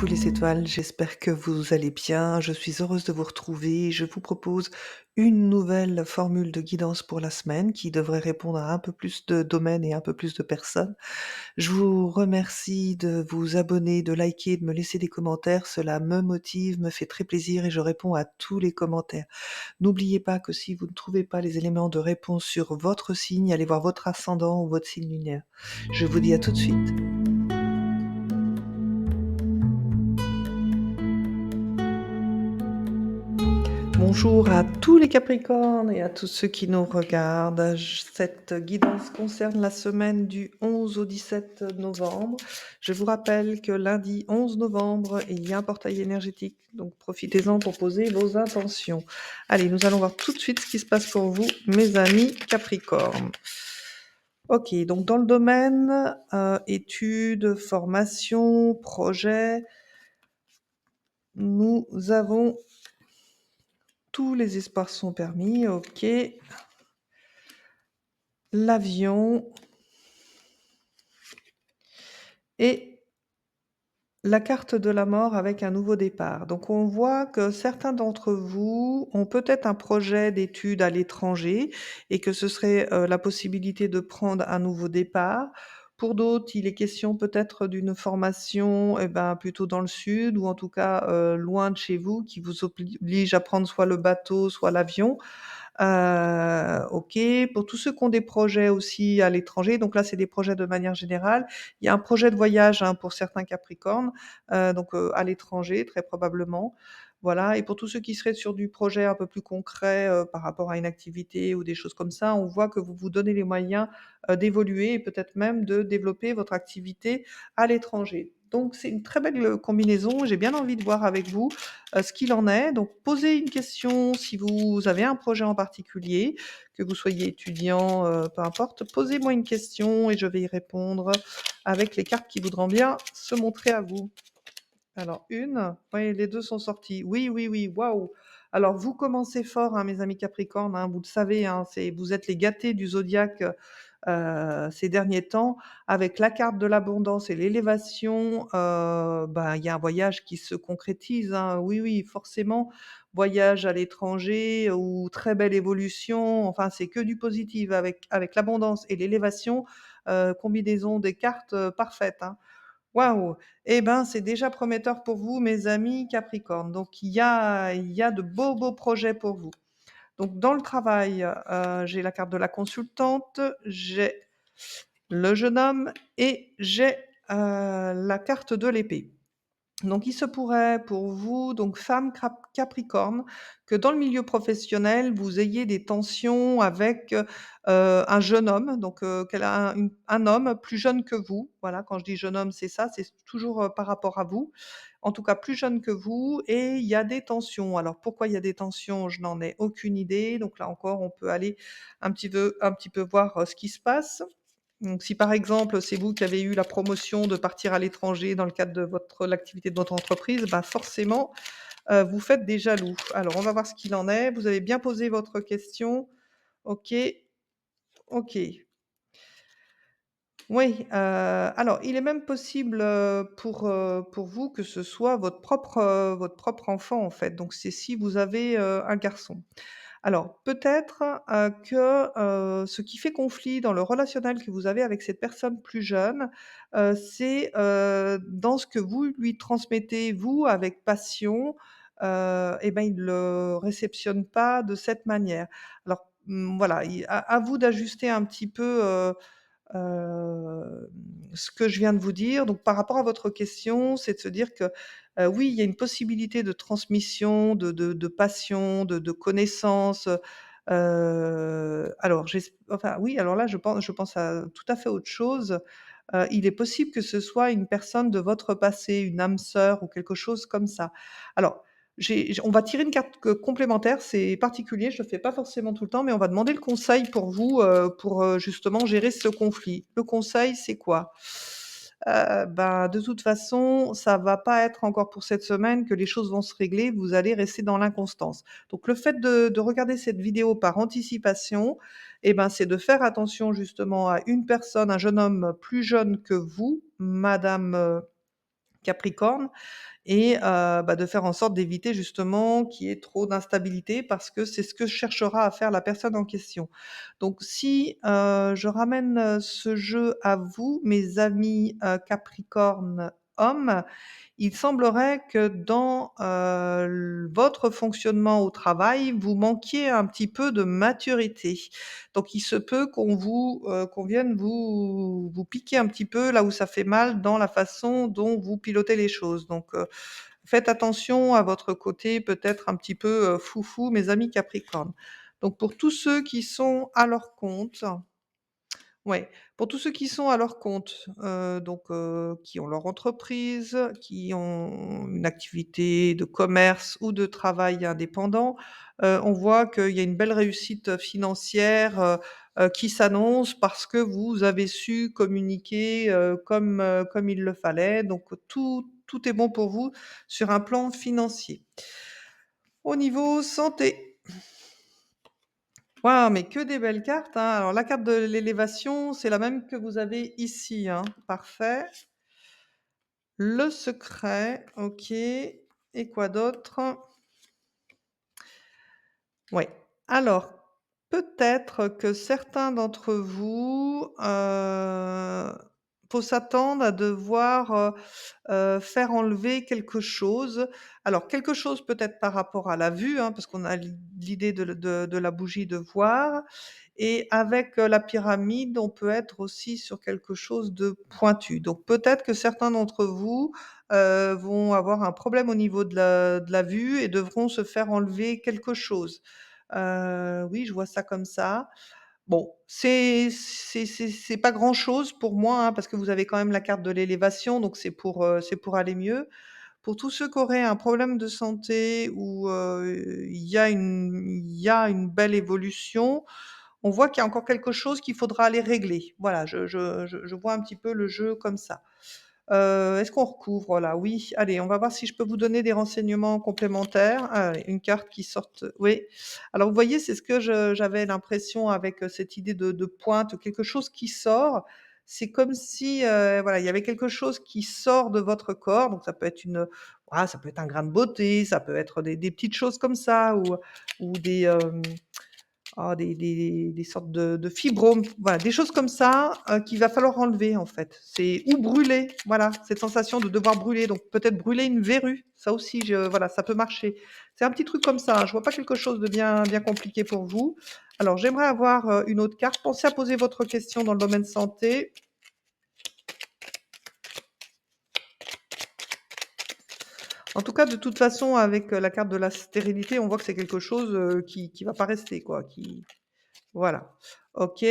Coucou les étoiles, j'espère que vous allez bien. Je suis heureuse de vous retrouver. Je vous propose une nouvelle formule de guidance pour la semaine qui devrait répondre à un peu plus de domaines et un peu plus de personnes. Je vous remercie de vous abonner, de liker, de me laisser des commentaires. Cela me motive, me fait très plaisir et je réponds à tous les commentaires. N'oubliez pas que si vous ne trouvez pas les éléments de réponse sur votre signe, allez voir votre ascendant ou votre signe lunaire. Je vous dis à tout de suite. Bonjour à tous les Capricornes et à tous ceux qui nous regardent. Cette guidance concerne la semaine du 11 au 17 novembre. Je vous rappelle que lundi 11 novembre, il y a un portail énergétique, donc profitez-en pour poser vos intentions. Allez, nous allons voir tout de suite ce qui se passe pour vous, mes amis Capricornes. Ok, donc dans le domaine études, formation, projet, nous avons tous les espoirs sont permis, ok. L'avion et la carte de la mort avec un nouveau départ. Donc on voit que certains d'entre vous ont peut-être un projet d'études à l'étranger et que ce serait, la possibilité de prendre un nouveau départ. Pour d'autres, il est question peut-être d'une formation, plutôt dans le sud ou en tout cas, loin de chez vous qui vous oblige à prendre soit le bateau, soit l'avion. OK. Pour tous ceux qui ont des projets aussi à l'étranger, donc là, c'est des projets de manière générale. Il y a un projet de voyage, hein, pour certains Capricornes, à l'étranger, très probablement. Voilà et pour tous ceux qui seraient sur du projet un peu plus concret, par rapport à une activité ou des choses comme ça, on voit que vous vous donnez les moyens, d'évoluer et peut-être même de développer votre activité à l'étranger. Donc c'est une très belle, combinaison. J'ai bien envie de voir avec vous, ce qu'il en est. Donc posez une question si vous avez un projet en particulier, que vous soyez étudiant, peu importe. Posez-moi une question et je vais y répondre avec les cartes qui voudront bien se montrer à vous. Alors une, oui, les 2 sont sortis. Oui, oui, oui, waouh! Alors vous commencez fort, hein, mes amis Capricornes, hein, vous le savez, hein, vous êtes les gâtés du zodiaque, ces derniers temps. Avec la carte de l'abondance et l'élévation, il y a un voyage qui se concrétise, hein. Oui, oui, forcément, voyage à l'étranger ou très belle évolution, enfin, c'est que du positif avec l'abondance et l'élévation, combinaison des cartes, parfaite, hein. Waouh! Eh ben, c'est déjà prometteur pour vous, mes amis Capricorne. Donc il y a de beaux, beaux projets pour vous. Donc dans le travail, j'ai la carte de la consultante, j'ai le jeune homme et j'ai, la carte de l'épée. Donc il se pourrait pour vous, donc femme Capricorne, que dans le milieu professionnel, vous ayez des tensions avec, un jeune homme, donc qu'elle a un homme plus jeune que vous. Voilà, quand je dis jeune homme, c'est ça, c'est toujours, par rapport à vous. En tout cas plus jeune que vous et il y a des tensions. Alors pourquoi il y a des tensions? Je n'en ai aucune idée. Donc là encore, on peut aller un petit peu voir, ce qui se passe. Donc si par exemple, c'est vous qui avez eu la promotion de partir à l'étranger dans le cadre de l'activité de votre entreprise, bah, forcément, vous faites des jaloux. Alors on va voir ce qu'il en est. Vous avez bien posé votre question. OK, OK. Oui, alors il est même possible, pour vous que ce soit votre propre enfant, en fait. Donc c'est si vous avez, un garçon. Alors peut-être, que, ce qui fait conflit dans le relationnel que vous avez avec cette personne plus jeune, c'est, dans ce que vous lui transmettez, vous, avec passion, il le réceptionne pas de cette manière. Alors, voilà, à vous d'ajuster un petit peu, ce que je viens de vous dire. Donc par rapport à votre question, c'est de se dire que, oui, il y a une possibilité de transmission, de passion, de connaissances, alors enfin oui, alors là, je pense à tout à fait autre chose. Il est possible que ce soit une personne de votre passé, une âme sœur ou quelque chose comme ça. Alors, on va tirer une carte complémentaire, c'est particulier, je le fais pas forcément tout le temps, mais on va demander le conseil pour vous, pour, justement gérer ce conflit. Le conseil, c'est quoi? De toute façon, ça va pas être encore pour cette semaine que les choses vont se régler, vous allez rester dans l'inconstance. Donc le fait de regarder cette vidéo par anticipation, c'est de faire attention justement à une personne, un jeune homme plus jeune que vous, madame, Capricorne et de faire en sorte d'éviter justement qu'il y ait trop d'instabilité parce que c'est ce que cherchera à faire la personne en question. Donc si, je ramène, ce jeu à vous, mes amis, Capricorne hommes, il semblerait que dans, votre fonctionnement au travail, vous manquiez un petit peu de maturité. Donc il se peut qu'on vienne vous piquer un petit peu là où ça fait mal dans la façon dont vous pilotez les choses. Donc, faites attention à votre côté peut-être un petit peu, foufou, mes amis Capricorne. Donc pour tous ceux qui sont à leur compte, ouais, pour tous ceux qui sont à leur compte, qui ont leur entreprise, qui ont une activité de commerce ou de travail indépendant, on voit qu'il y a une belle réussite financière, qui s'annonce parce que vous avez su communiquer, comme il le fallait. Donc tout est bon pour vous sur un plan financier. Au niveau santé, waouh, mais que des belles cartes, hein. Alors la carte de l'élévation, c'est la même que vous avez ici, hein. Parfait. Le secret, OK. Et quoi d'autre? Ouais. Alors, peut-être que certains d'entre vous, faut s'attendre à devoir, faire enlever quelque chose. Alors quelque chose peut-être par rapport à la vue, hein, parce qu'on a l'idée de la bougie de voir et avec, la pyramide, on peut être aussi sur quelque chose de pointu. Donc peut-être que certains d'entre vous, vont avoir un problème au niveau de la vue et devront se faire enlever quelque chose. Oui, je vois ça comme ça. Bon, c'est pas grand-chose pour moi, hein, parce que vous avez quand même la carte de l'élévation, donc c'est pour aller mieux. Pour tous ceux qui auraient un problème de santé où, il y a une belle évolution, on voit qu'il y a encore quelque chose qu'il faudra aller régler. Voilà, je vois un petit peu le jeu comme ça. Est-ce qu'on recouvre là? Oui, allez, on va voir si je peux vous donner des renseignements complémentaires. Allez, une carte qui sorte oui. Alors vous voyez, c'est ce que j'avais l'impression avec, cette idée de pointe, quelque chose qui sort. C'est comme si, voilà, il y avait quelque chose qui sort de votre corps, donc ça peut être ça peut être un grain de beauté, ça peut être des petites choses comme ça ou des, des sortes de fibromes, voilà, des choses comme ça, qu'il va falloir enlever, en fait. C'est ou brûler, voilà, cette sensation de devoir brûler, donc peut-être brûler une verrue, ça aussi voilà, ça peut marcher. C'est un petit truc comme ça, hein, je vois pas quelque chose de bien compliqué pour vous. Alors j'aimerais avoir, une autre carte. Pensez à poser votre question dans le domaine santé. En tout cas, de toute façon, avec, la carte de la stérilité, on voit que c'est quelque chose, qui va pas rester, quoi, qui voilà. OK,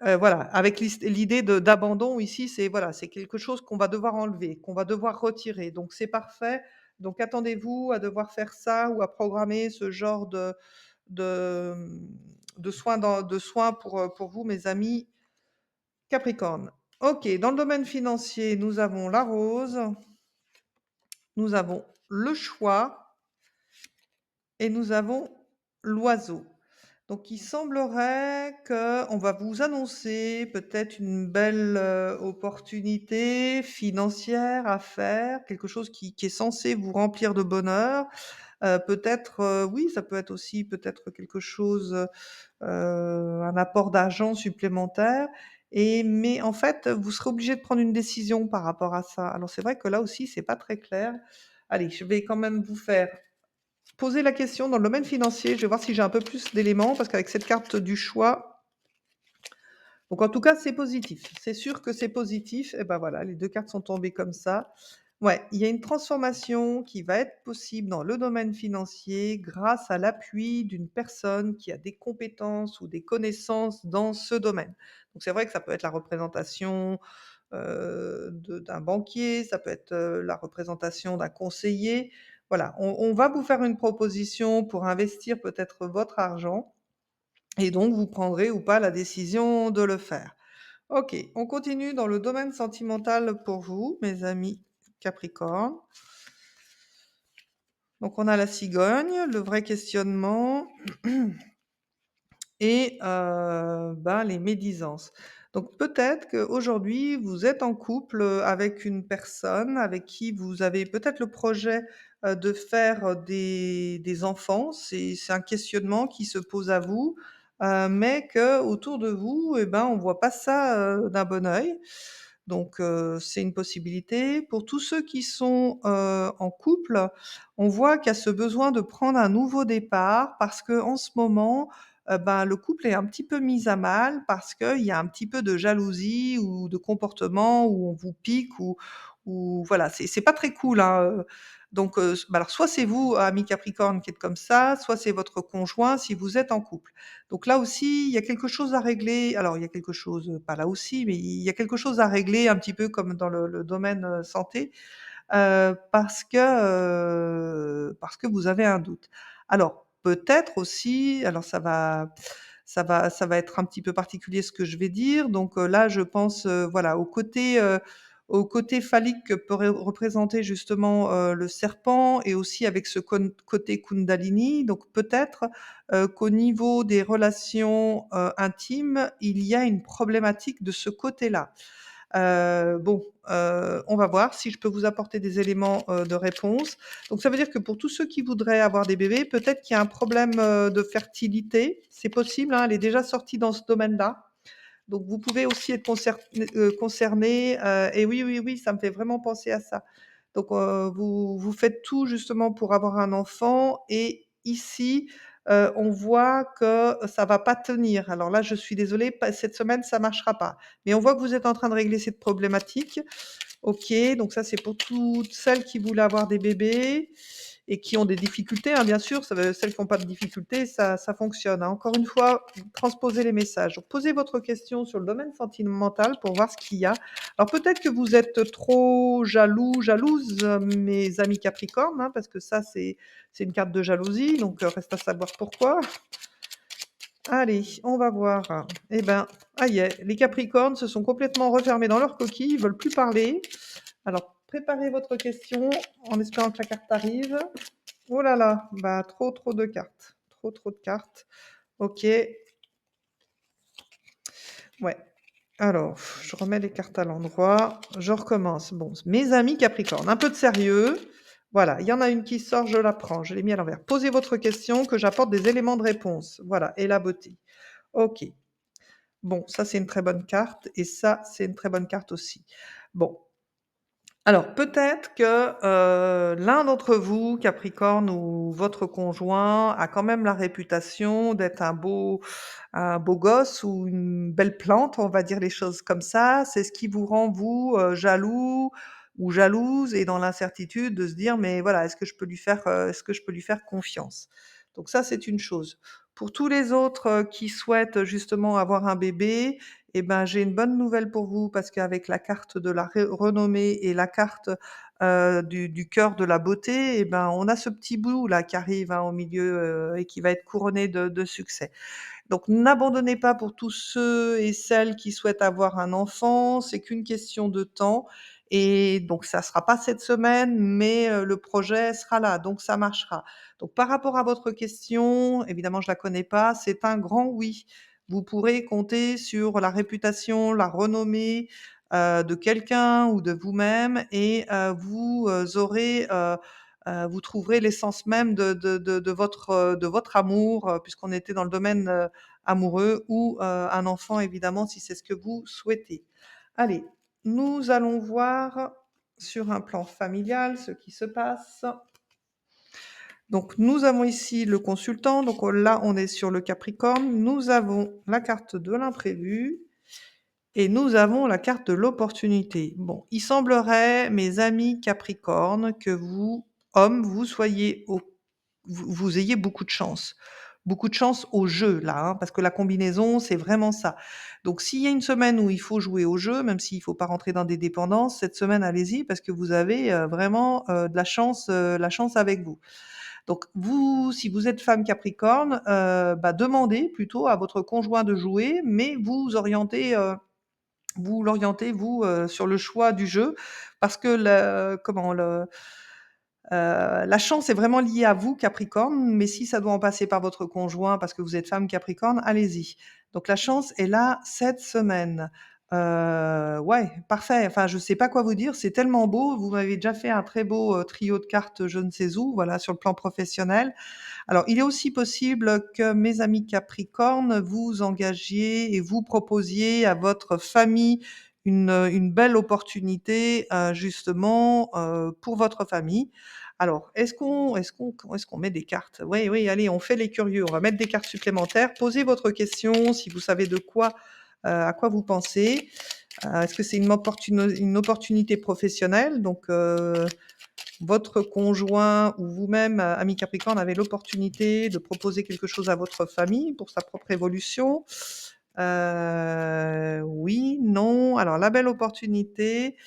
voilà, avec l'idée d'abandon ici, c'est voilà, c'est quelque chose qu'on va devoir enlever, qu'on va devoir retirer, donc c'est parfait. Donc attendez-vous à devoir faire ça ou à programmer ce genre de, de soins pour vous, mes amis Capricorne. OK, dans le domaine financier, nous avons la rose, nous avons le choix et nous avons l'oiseau. Donc il semblerait qu'on va vous annoncer peut-être une belle, opportunité financière à faire, quelque chose qui est censé vous remplir de bonheur. Peut-être, oui, ça peut être aussi peut-être quelque chose, un apport d'argent supplémentaire mais en fait, vous serez obligé de prendre une décision par rapport à ça. Alors c'est vrai que là aussi, c'est pas très clair. Allez, je vais quand même vous faire poser la question dans le domaine financier, je vais voir si j'ai un peu plus d'éléments parce qu'avec cette carte du choix donc en tout cas, c'est positif. C'est sûr que c'est positif et ben voilà, les 2 cartes sont tombées comme ça. Ouais, il y a une transformation qui va être possible dans le domaine financier grâce à l'appui d'une personne qui a des compétences ou des connaissances dans ce domaine. Donc c'est vrai que ça peut être la représentation, d'un banquier, ça peut être, la représentation d'un conseiller. Voilà, on va vous faire une proposition pour investir peut-être votre argent et donc vous prendrez ou pas la décision de le faire. OK, on continue dans le domaine sentimental pour vous, mes amis Capricorne. Donc on a la cigogne, le vrai questionnement et les médisances. Donc peut-être qu'aujourd'hui, vous êtes en couple, avec une personne avec qui vous avez peut-être le projet, de faire, des enfants. C'est un questionnement qui se pose à vous, mais qu'autour de vous et ben, on voit pas ça, d'un bon œil. Donc c'est une possibilité. Pour tous ceux qui sont, en couple, on voit qu'il y a ce besoin de prendre un nouveau départ parce qu'en ce moment, ben, le couple est un petit peu mis à mal parce qu'il y a un petit peu de jalousie ou de comportement où on vous pique ou voilà, c'est pas très cool, hein, donc bah, alors soit c'est vous, amis Capricorne, qui êtes comme ça, soit c'est votre conjoint si vous êtes en couple. Donc là aussi, il y a quelque chose à régler. Alors il y a quelque chose, pas là aussi, mais il y a quelque chose à régler un petit peu comme dans le domaine, santé, parce que vous avez un doute. Alors peut-être aussi alors ça va être un petit peu particulier ce que je vais dire, donc là je pense, voilà au côté phallique que peut représenter justement, le serpent et aussi avec ce côté kundalini, donc peut-être, qu'au niveau des relations, intimes, il y a une problématique de ce côté-là. Bon, on va voir si je peux vous apporter des éléments, de réponse. Donc ça veut dire que pour tous ceux qui voudraient avoir des bébés, peut-être qu'il y a un problème, de fertilité. C'est possible, hein, elle est déjà sortie dans ce domaine-là. Donc vous pouvez aussi être concernés, et oui, oui, oui, ça me fait vraiment penser à ça. Donc vous faites tout justement pour avoir un enfant et ici, on voit que ça va pas tenir. Alors là, je suis désolée, pas cette semaine, ça marchera pas. Mais on voit que vous êtes en train de régler cette problématique. OK, donc ça, c'est pour toutes celles qui voulaient avoir des bébés et qui ont des difficultés, hein, bien sûr, celles qui ont pas de difficultés, ça fonctionne, hein. Encore une fois, transposez les messages. Donc posez votre question sur le domaine sentimental pour voir ce qu'il y a. Alors peut-être que vous êtes trop jaloux, jalouse, mes amis Capricornes, hein, parce que ça, c'est une carte de jalousie, donc reste à savoir pourquoi. Allez, on va voir. Eh ben, aïe, les Capricornes se sont complètement refermés dans leur coquille, ils veulent plus parler. Alors, préparez votre question en espérant que la carte arrive. Oh là là, bah trop, trop de cartes. Trop, trop de cartes. OK, ouais. Alors, je remets les cartes à l'endroit. Je recommence. Bon, mes amis Capricorne, un peu de sérieux. Voilà, il y en a une qui sort, je la prends. Je l'ai mis à l'envers. Posez votre question, que j'apporte des éléments de réponse. Voilà, et la beauté. OK. Bon, ça, c'est une très bonne carte et ça, c'est une très bonne carte aussi. Bon, alors peut-être que, l'un d'entre vous, Capricorne ou votre conjoint, a quand même la réputation d'être un beau gosse ou une belle plante, on va dire les choses comme ça. C'est ce qui vous rend vous, jaloux ou jalouse et dans l'incertitude de se dire: «Mais voilà, est-ce que je peux lui faire confiance?» Donc ça, c'est une chose. Pour tous les autres, qui souhaitent justement avoir un bébé, eh ben, j'ai une bonne nouvelle pour vous parce qu'avec la carte de la renommée et la carte, du cœur de la beauté, eh ben, on a ce petit bout là qui arrive, hein, au milieu, et qui va être couronné de succès. Donc n'abandonnez pas pour tous ceux et celles qui souhaitent avoir un enfant, c'est qu'une question de temps et donc ça sera pas cette semaine, mais le projet sera là, donc ça marchera. Donc par rapport à votre question, évidemment je la connais pas, c'est un grand oui. Vous pourrez compter sur la réputation, la renommée, de quelqu'un ou de vous-même et vous trouverez l'essence même de votre amour, puisqu'on était dans le domaine, amoureux ou, un enfant évidemment si c'est ce que vous souhaitez. Allez, nous allons voir sur un plan familial ce qui se passe. Donc nous avons ici le consultant, donc là on est sur le Capricorne, nous avons la carte de l'imprévu et nous avons la carte de l'opportunité. Bon, il semblerait, mes amis Capricorne, que vous, hommes, vous soyez vous ayez beaucoup de chance. Beaucoup de chance au jeu là, hein, parce que la combinaison, c'est vraiment ça. Donc s'il y a une semaine où il faut jouer au jeu, même s'il faut pas rentrer dans des dépendances, cette semaine, allez-y parce que vous avez, vraiment, de la chance avec vous. Donc vous, si vous êtes femme Capricorne, bah, demandez plutôt à votre conjoint de jouer, mais vous l'orientez, vous, sur le choix du jeu parce que le comment? La chance est vraiment liée à vous, Capricorne, mais si ça doit en passer par votre conjoint parce que vous êtes femme Capricorne, allez-y. Donc la chance est là cette semaine. Ouais, parfait. Enfin, je sais pas quoi vous dire, c'est tellement beau. Vous m'avez déjà fait un très beau, trio de cartes je ne sais où, voilà, sur le plan professionnel. Alors, il est aussi possible que mes amis Capricorne, vous engagiez et vous proposiez à votre famille une belle opportunité, justement, pour votre famille. Alors, est-ce qu'on met des cartes? Oui, oui, allez, on fait les curieux, on va mettre des cartes supplémentaires. Posez votre question si vous savez de quoi, à quoi vous pensez. Est-ce que c'est une opportunité professionnelle? Donc, votre conjoint ou vous-même, ami Capricorne, avez l'opportunité de proposer quelque chose à votre famille pour sa propre évolution. Oui, non. Alors la belle opportunité,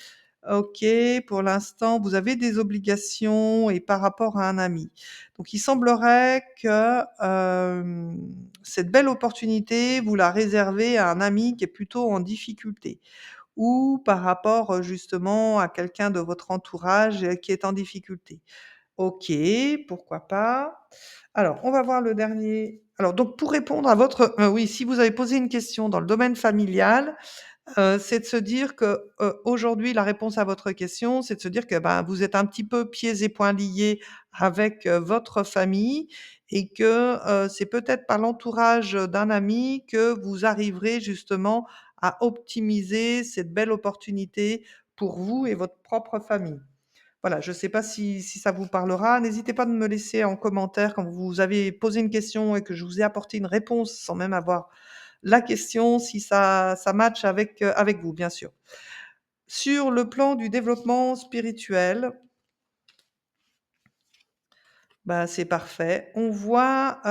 OK, pour l'instant, vous avez des obligations et par rapport à un ami. Donc il semblerait que, cette belle opportunité, vous la réservez à un ami qui est plutôt en difficulté ou par rapport, justement à quelqu'un de votre entourage, qui est en difficulté. OK, pourquoi pas. Alors, on va voir le dernier. Alors donc pour répondre à votre oui, si vous avez posé une question dans le domaine familial, c'est de se dire que, aujourd'hui, la réponse à votre question, c'est de se dire que, ben, vous êtes un petit peu pieds et poings liés avec, votre famille et que, c'est peut-être par l'entourage, d'un ami que vous arriverez justement à optimiser cette belle opportunité pour vous et votre propre famille. Voilà, je ne sais pas si ça vous parlera. N'hésitez pas de me laisser en commentaire quand vous avez posé une question et que je vous ai apporté une réponse sans même avoir la question, si ça match avec vous, bien sûr. Sur le plan du développement spirituel, bah, c'est parfait. On voit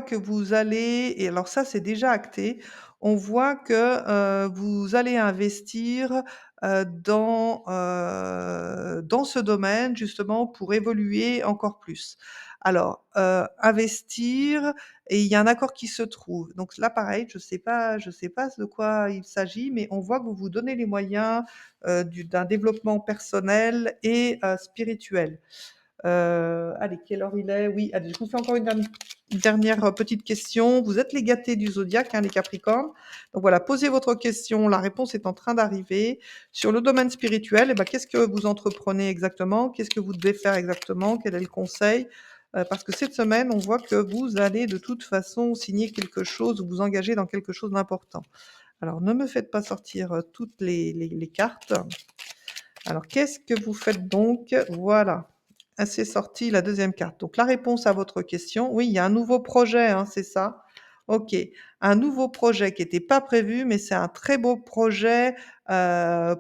que vous allez et alors ça, c'est déjà acté. On voit que, vous allez investir, dans ce domaine justement pour évoluer encore plus. Alors, investir et il y a un accord qui se trouve. Donc là, pareil, je sais pas de quoi il s'agit, mais on voit que vous vous donnez les moyens, d'un développement personnel et spirituel. Allez, quelle heure il est? Oui, allez, je vous fais encore une dernière, petite question. Vous êtes les gâtés du zodiaque, hein, les Capricornes. Donc voilà, posez votre question, la réponse est en train d'arriver. Sur le domaine spirituel, eh ben, qu'est-ce que vous entreprenez exactement? Qu'est-ce que vous devez faire exactement? Quel est le conseil? Parce que cette semaine, on voit que vous allez de toute façon signer quelque chose ou vous engager dans quelque chose d'important. Alors ne me faites pas sortir, toutes les cartes. Alors, qu'est-ce que vous faites donc? Voilà. Ah, c'est sorti la deuxième carte. Donc la réponse à votre question, oui, il y a un nouveau projet, hein, c'est ça? OK. Un nouveau projet qui n'était pas prévu, mais c'est un très beau projet,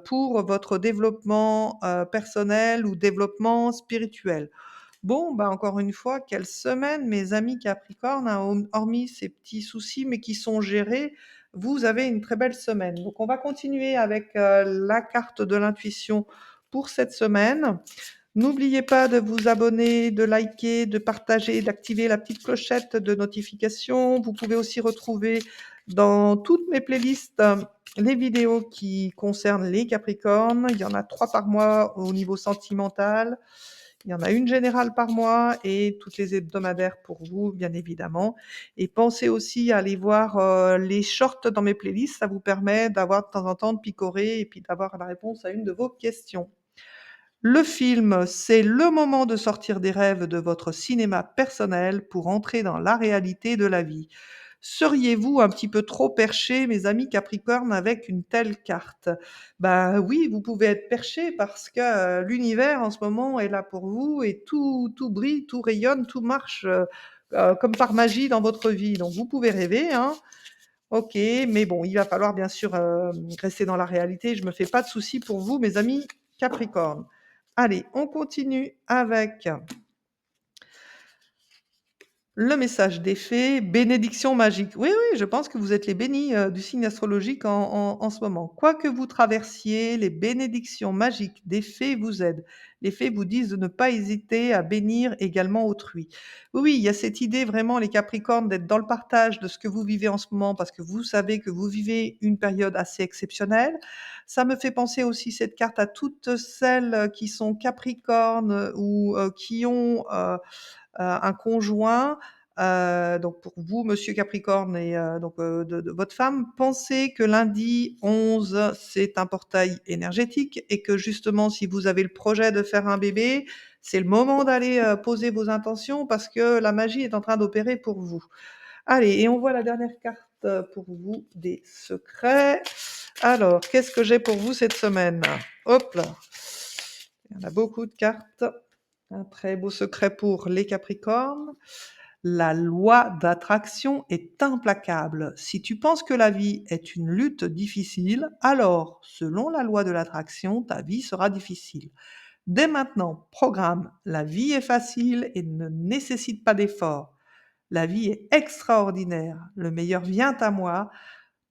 pour votre développement, personnel ou développement spirituel. Bon, bah, encore une fois, quelle semaine, mes amis Capricorne, hein, hormis ces petits soucis, mais qui sont gérés, vous avez une très belle semaine. Donc, on va continuer avec la carte de l'intuition pour cette semaine. N'oubliez pas de vous abonner, de liker, de partager, d'activer la petite clochette de notification. Vous pouvez aussi retrouver dans toutes mes playlists les vidéos qui concernent les Capricornes. Il y en a 3 par mois au niveau sentimental. Il y en a une générale par mois et toutes les hebdomadaires pour vous, bien évidemment. Et pensez aussi à aller voir, les shorts dans mes playlists. Ça vous permet d'avoir de temps en temps de picorer et puis d'avoir la réponse à une de vos questions. Le film, c'est le moment de sortir des rêves de votre cinéma personnel pour entrer dans la réalité de la vie. Seriez-vous un petit peu trop perché, mes amis Capricorne, avec une telle carte? Ben oui, vous pouvez être perché parce que, l'univers en ce moment est là pour vous et tout brille, tout rayonne, tout marche, comme par magie dans votre vie. Donc vous pouvez rêver, hein. OK, mais bon, il va falloir bien sûr, rester dans la réalité. Je me fais pas de soucis pour vous, mes amis Capricorne. Allez, on continue avec Le message des fées, bénédiction magique. Oui, oui, je pense que vous êtes les bénis, du signe astrologique en ce moment. Quoi que vous traversiez, les bénédictions magiques des fées vous aident. Les fées vous disent de ne pas hésiter à bénir également autrui. Oui, oui, il y a cette idée vraiment, les Capricornes, d'être dans le partage de ce que vous vivez en ce moment parce que vous savez que vous vivez une période assez exceptionnelle. Ça me fait penser aussi cette carte à toutes celles, qui sont Capricornes, ou, qui ont, un conjoint, donc pour vous, monsieur Capricorne et donc de votre femme, pensez que lundi 11, c'est un portail énergétique et que justement, si vous avez le projet de faire un bébé, c'est le moment d'aller, poser vos intentions parce que la magie est en train d'opérer pour vous. Allez, et on voit la dernière carte, pour vous des secrets. Alors, qu'est-ce que j'ai pour vous cette semaine? Hop là! Il y en a beaucoup de cartes. Un très beau secret pour les Capricornes. La loi d'attraction est implacable. Si tu penses que la vie est une lutte difficile, alors, selon la loi de l'attraction, ta vie sera difficile. Dès maintenant, programme. La vie est facile et ne nécessite pas d'effort. La vie est extraordinaire. Le meilleur vient à moi.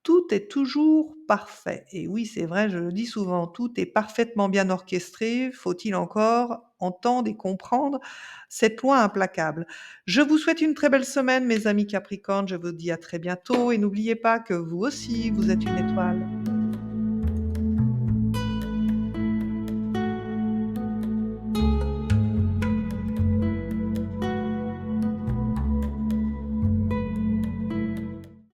Tout est toujours parfait. Et oui, c'est vrai, je le dis souvent, tout est parfaitement bien orchestré. Faut-il encore entendre et comprendre cette loi implacable? Je vous souhaite une très belle semaine, mes amis Capricornes. Je vous dis à très bientôt et n'oubliez pas que vous aussi, vous êtes une étoile.